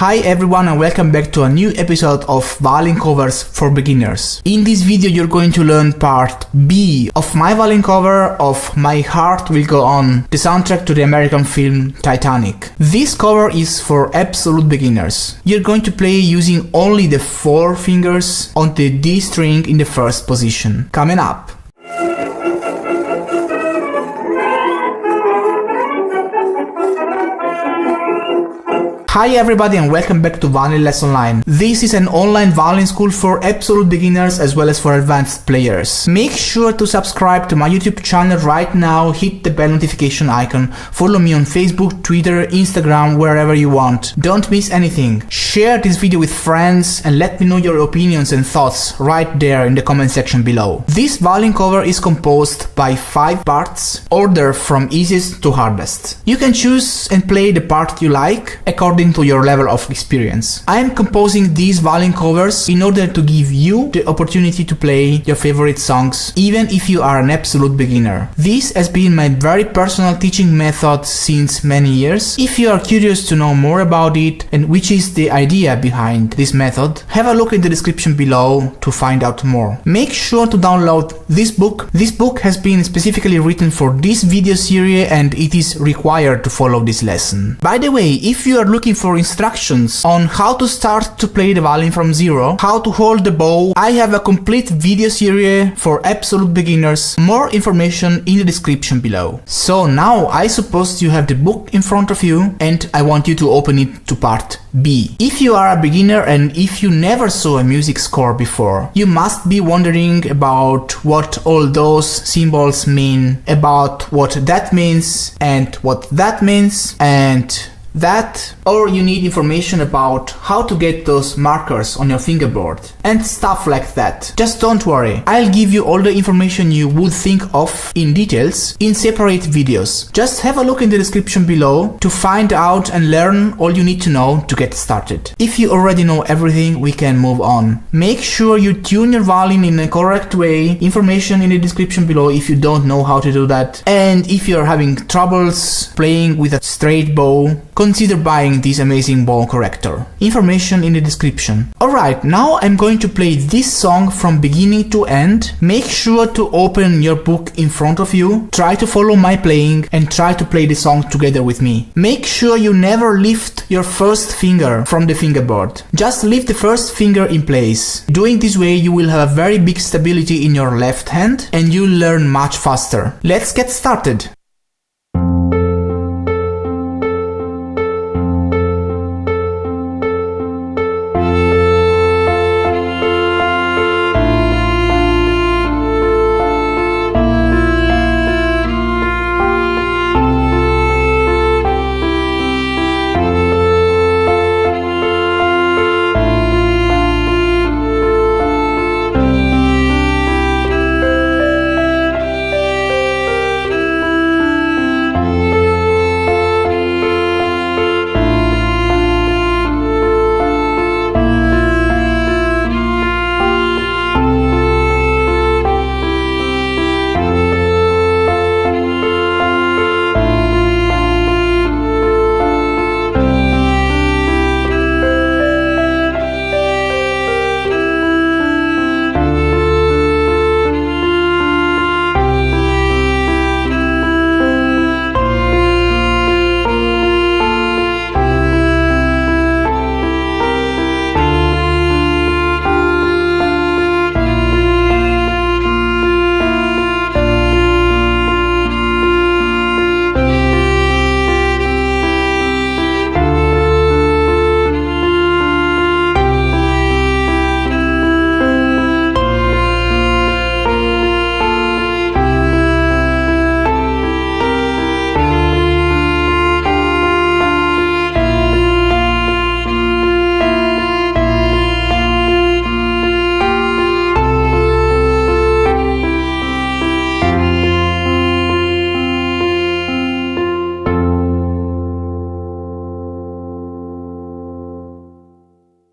Hi everyone and welcome back to a new episode of violin covers for beginners. In this video you're going to learn part B of my violin cover of My Heart Will Go On, the soundtrack to the American film Titanic. This cover is for absolute beginners. You're going to play using only the 4 fingers on the D string in the first position. Coming up. Hi everybody and welcome back to Violin Lesson Online. This is an online violin school for absolute beginners as well as for advanced players. Make sure to subscribe to my YouTube channel right now, hit the bell notification icon, follow me on Facebook, Twitter, Instagram, wherever you want. Don't miss anything. Share this video with friends and let me know your opinions and thoughts right there in the comment section below. This violin cover is composed by 5 parts, ordered from easiest to hardest. You can choose and play the part you like according to your level of experience. I am composing these violin covers in order to give you the opportunity to play your favorite songs even if you are an absolute beginner. This has been my very personal teaching method since many years. If you are curious to know more about it and which is the idea behind this method, have a look in the description below to find out more. Make sure to download this book. This book has been specifically written for this video series and it is required to follow this lesson. By the way, if you are looking for instructions on how to start to play the violin from zero, how to hold the bow, I have a complete video series for absolute beginners. More information in the description below. So now I suppose you have the book in front of you and I want you to open it to part B. If you are a beginner and if you never saw a music score before, you must be wondering about what all those symbols mean, about what that means and what that means and that, or you need information about how to get those markers on your fingerboard and stuff like that. Just don't worry, I'll give you all the information you would think of in details in separate videos. Just have a look in the description below to find out and learn all you need to know to get started. If you already know everything, we can move on. Make sure you tune your violin in a correct way. Information in the description below if you don't know how to do that. And if you're having troubles playing with a straight bow, consider buying this amazing bow corrector. Information in the description. Alright, now I'm going to play this song from beginning to end. Make sure to open your book in front of you, try to follow my playing and try to play the song together with me. Make sure you never lift your first finger from the fingerboard. Just leave the first finger in place. Doing this way you will have a very big stability in your left hand and you'll learn much faster. Let's get started.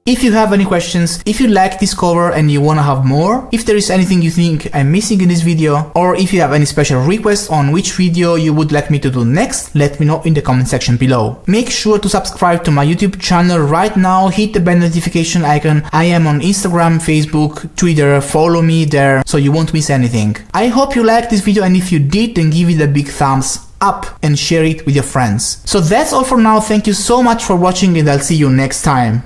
If you have any questions, if you like this cover and you wanna have more, if there is anything you think I'm missing in this video, or if you have any special requests on which video you would like me to do next, let me know in the comment section below. Make sure to subscribe to my YouTube channel right now, hit the bell notification icon. I am on Instagram, Facebook, Twitter, follow me there so you won't miss anything. I hope you liked this video, and if you did, then give it a big thumbs up and share it with your friends. So that's all for now. Thank you so much for watching, and I'll see you next time.